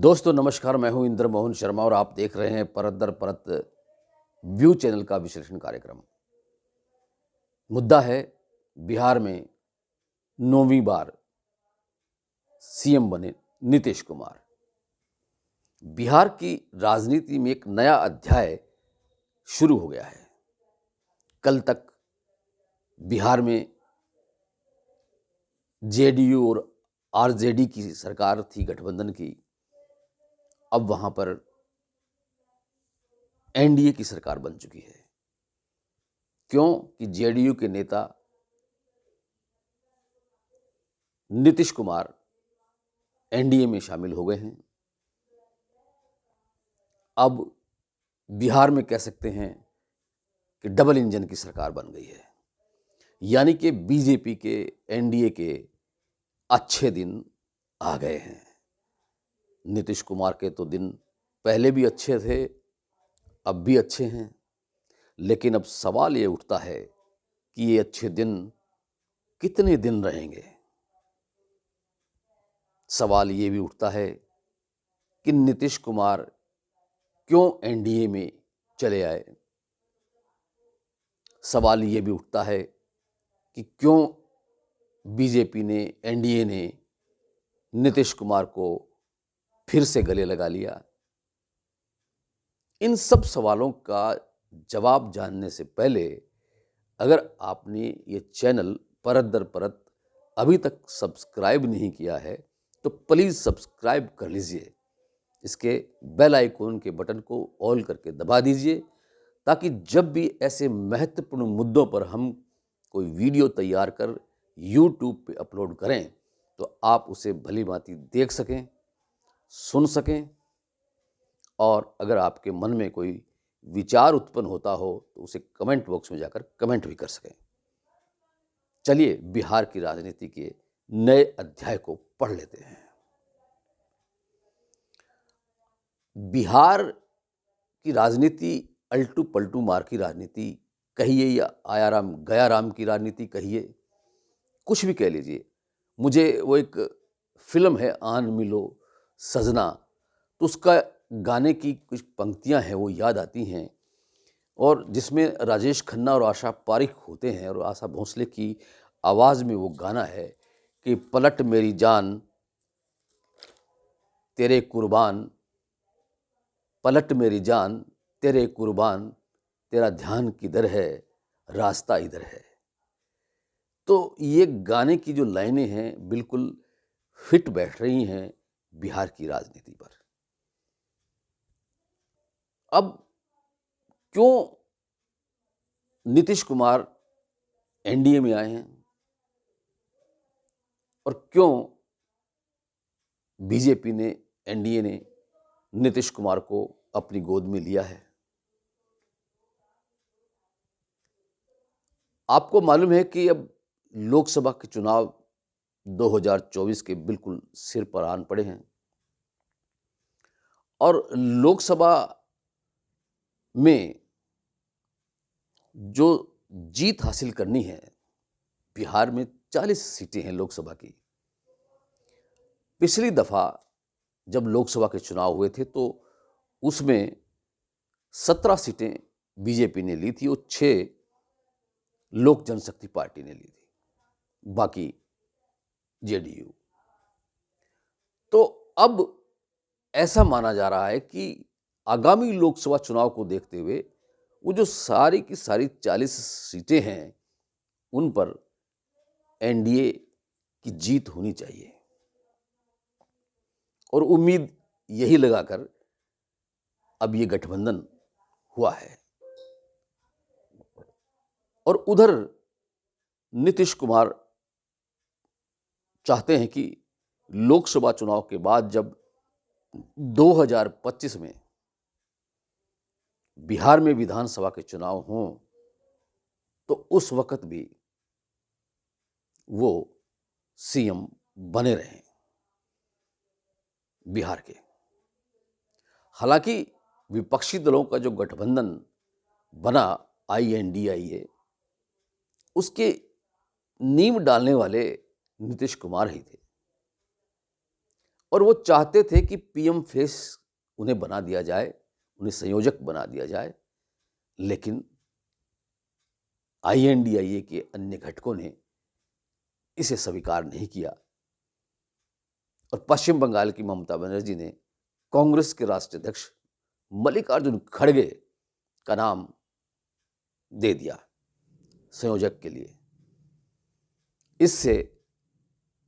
दोस्तों नमस्कार, मैं हूं इंद्र मोहन शर्मा और आप देख रहे हैं परत दर परत व्यू चैनल का विश्लेषण कार्यक्रम। मुद्दा है बिहार में 9वीं बार सीएम बने नीतीश कुमार। बिहार की राजनीति में एक नया अध्याय शुरू हो गया है। कल तक बिहार में जेडीयू और आरजेडी की सरकार थी, गठबंधन की। अब वहां पर एनडीए की सरकार बन चुकी है। क्यों कि जेडीयू के नेता नीतीश कुमार एनडीए में शामिल हो गए हैं। अब बिहार में कह सकते हैं कि डबल इंजन की सरकार बन गई है, यानी कि बीजेपी के एनडीए के अच्छे दिन आ गए हैं। नीतीश कुमार के तो दिन पहले भी अच्छे थे, अब भी अच्छे हैं, लेकिन अब सवाल ये उठता है कि ये अच्छे दिन कितने दिन रहेंगे। सवाल ये भी उठता है कि नीतीश कुमार क्यों एनडीए में चले आए। सवाल ये भी उठता है कि क्यों बीजेपी ने, एनडीए ने नीतीश कुमार को फिर से गले लगा लिया। इन सब सवालों का जवाब जानने से पहले अगर आपने ये चैनल परत दर परत अभी तक सब्सक्राइब नहीं किया है तो प्लीज़ सब्सक्राइब कर लीजिए। इसके बेल आइकॉन के बटन को ऑल करके दबा दीजिए, ताकि जब भी ऐसे महत्वपूर्ण मुद्दों पर हम कोई वीडियो तैयार कर YouTube पे अपलोड करें तो आप उसे भली भांति देख सकें, सुन सकें, और अगर आपके मन में कोई विचार उत्पन्न होता हो तो उसे कमेंट बॉक्स में जाकर कमेंट भी कर सकें। चलिए बिहार की राजनीति के नए अध्याय को पढ़ लेते हैं। बिहार की राजनीति अल्टू पल्टू मार की राजनीति कहिए या आया राम गया राम की राजनीति कहिए, कुछ भी कह लीजिए। मुझे वो एक फिल्म है आन मिलो सजना, तो उसका गाने की कुछ पंक्तियां हैं वो याद आती हैं, और जिसमें राजेश खन्ना और आशा पारिक होते हैं और आशा भोसले की आवाज़ में वो गाना है कि पलट मेरी जान तेरे कुर्बान, पलट मेरी जान तेरे कुर्बान, तेरा ध्यान किधर है रास्ता इधर है। तो ये गाने की जो लाइनें हैं बिल्कुल फिट बैठ रही हैं बिहार की राजनीति पर। अब क्यों नीतीश कुमार एनडीए में आए हैं और क्यों बीजेपी ने, एनडीए ने नीतीश कुमार को अपनी गोद में लिया है। आपको मालूम है कि अब लोकसभा के चुनाव 2024 के बिल्कुल सिर पर आन पड़े हैं, और लोकसभा में जो जीत हासिल करनी है, बिहार में 40 सीटें हैं लोकसभा की। पिछली दफा जब लोकसभा के चुनाव हुए थे तो उसमें 17 सीटें बीजेपी ने ली थी और 6 लोक जनशक्ति पार्टी ने ली थी, बाकी जेडीयू। तो अब ऐसा माना जा रहा है कि आगामी लोकसभा चुनाव को देखते हुए वो जो सारी की सारी 40 सीटें हैं उन पर एनडीए की जीत होनी चाहिए, और उम्मीद यही लगाकर अब ये गठबंधन हुआ है। और उधर नीतीश कुमार चाहते हैं कि लोकसभा चुनाव के बाद जब 2025 में बिहार में विधानसभा के चुनाव हों तो उस वक्त भी वो सीएम बने रहें बिहार के। हालांकि विपक्षी दलों का जो गठबंधन बना INDIA, उसके नींव डालने वाले नीतीश कुमार ही थे, और वो चाहते थे कि पीएम फेस उन्हें बना दिया जाए, उन्हें संयोजक बना दिया जाए, लेकिन INDIA के अन्य घटकों ने इसे स्वीकार नहीं किया और पश्चिम बंगाल की ममता बनर्जी ने कांग्रेस के राष्ट्रीय अध्यक्ष मल्लिकार्जुन खड़गे का नाम दे दिया संयोजक के लिए। इससे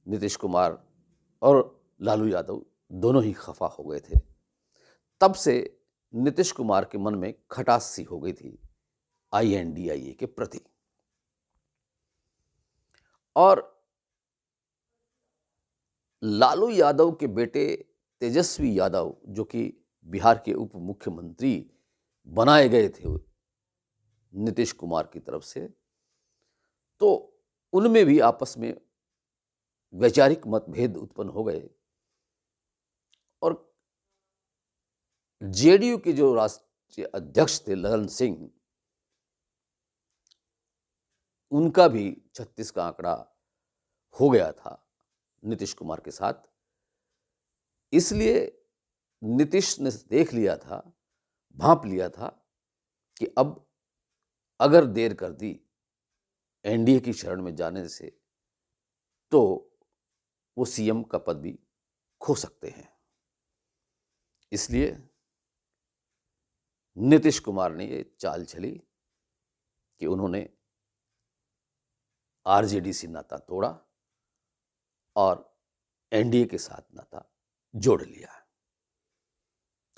नीतीश कुमार और लालू यादव दोनों ही खफा हो गए थे। तब से नीतीश कुमार के मन में खटास सी हो गई थी INDIA के प्रति। और लालू यादव के बेटे तेजस्वी यादव, जो कि बिहार के उप मुख्यमंत्री बनाए गए थे नीतीश कुमार की तरफ से, तो उनमें भी आपस में वैचारिक मतभेद उत्पन्न हो गए और JDU के जो राष्ट्रीय अध्यक्ष थे ललन सिंह, उनका भी 36 का आंकड़ा हो गया था नीतीश कुमार के साथ। इसलिए नीतीश ने देख लिया था, भांप लिया था कि अब अगर देर कर दी NDA की शरण में जाने से तो वो CM का पद भी खो सकते हैं। इसलिए नीतीश कुमार ने ये चाल चली कि उन्होंने RJD से नाता तोड़ा और NDA के साथ नाता जोड़ लिया।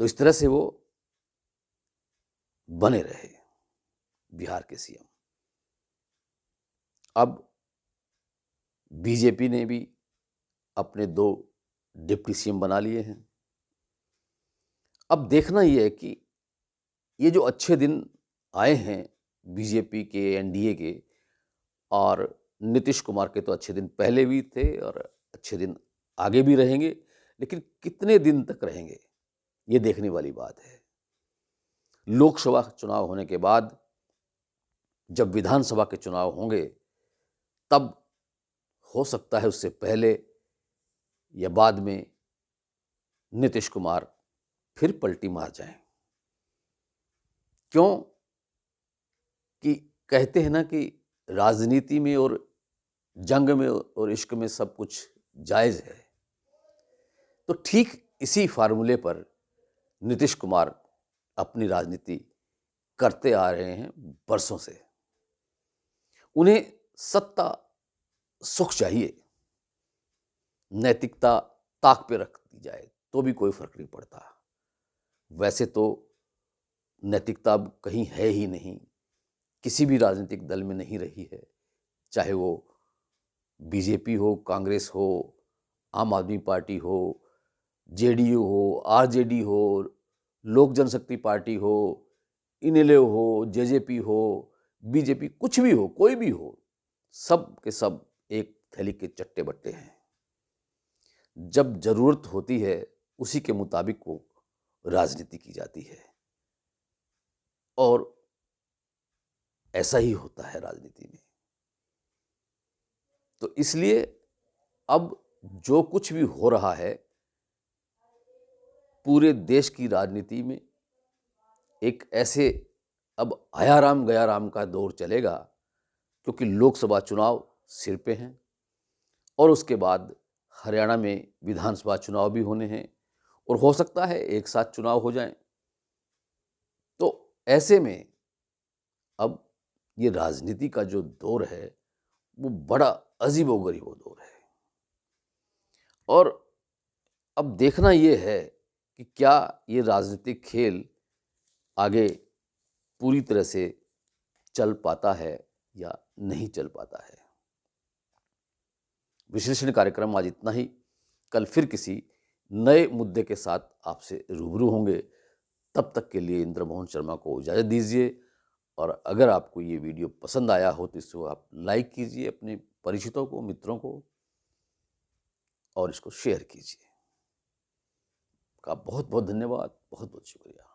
तो इस तरह से वो बने रहे बिहार के CM। अब BJP ने भी अपने 2 डिप्टी CM बना लिए हैं। अब देखना ये है कि ये जो अच्छे दिन आए हैं BJP के, NDA के, और नीतीश कुमार के तो अच्छे दिन पहले भी थे और अच्छे दिन आगे भी रहेंगे, लेकिन कितने दिन तक रहेंगे ये देखने वाली बात है। लोकसभा चुनाव होने के बाद जब विधानसभा के चुनाव होंगे तब हो सकता है उससे पहले या बाद में नीतीश कुमार फिर पलटी मार जाएं। क्यों कि कहते हैं ना कि राजनीति में और जंग में और इश्क में सब कुछ जायज़ है। तो ठीक इसी फार्मूले पर नीतीश कुमार अपनी राजनीति करते आ रहे हैं बरसों से। उन्हें सत्ता सुख चाहिए, नैतिकता ताक पे रख दी जाए तो भी कोई फर्क नहीं पड़ता। वैसे तो नैतिकता अब कहीं है ही नहीं, किसी भी राजनीतिक दल में नहीं रही है, चाहे वो BJP हो, कांग्रेस हो, आम आदमी पार्टी हो, JDU हो, RJD हो, लोक जनशक्ति पार्टी हो, इनेलो हो, JJP हो, BJP, कुछ भी हो, कोई भी हो, सब के सब एक थैली के चट्टे बट्टे हैं। जब जरूरत होती है उसी के मुताबिक वो राजनीति की जाती है और ऐसा ही होता है राजनीति में। तो इसलिए अब जो कुछ भी हो रहा है पूरे देश की राजनीति में एक ऐसे अब आया राम गया राम का दौर चलेगा, क्योंकि लोकसभा चुनाव सिर पे हैं और उसके बाद हरियाणा में विधानसभा चुनाव भी होने हैं और हो सकता है एक साथ चुनाव हो जाएं। तो ऐसे में अब ये राजनीति का जो दौर है वो बड़ा अजीबोगरीब दौर है और अब देखना ये है कि क्या ये राजनीतिक खेल आगे पूरी तरह से चल पाता है या नहीं चल पाता है। विश्लेषण कार्यक्रम आज इतना ही। कल फिर किसी नए मुद्दे के साथ आपसे रूबरू होंगे। तब तक के लिए इंद्रमोहन शर्मा को इजाज़त दीजिए और अगर आपको ये वीडियो पसंद आया हो तो इसको आप लाइक कीजिए, अपने परिचितों को, मित्रों को, और इसको शेयर कीजिए। का बहुत बहुत धन्यवाद, बहुत बहुत शुक्रिया।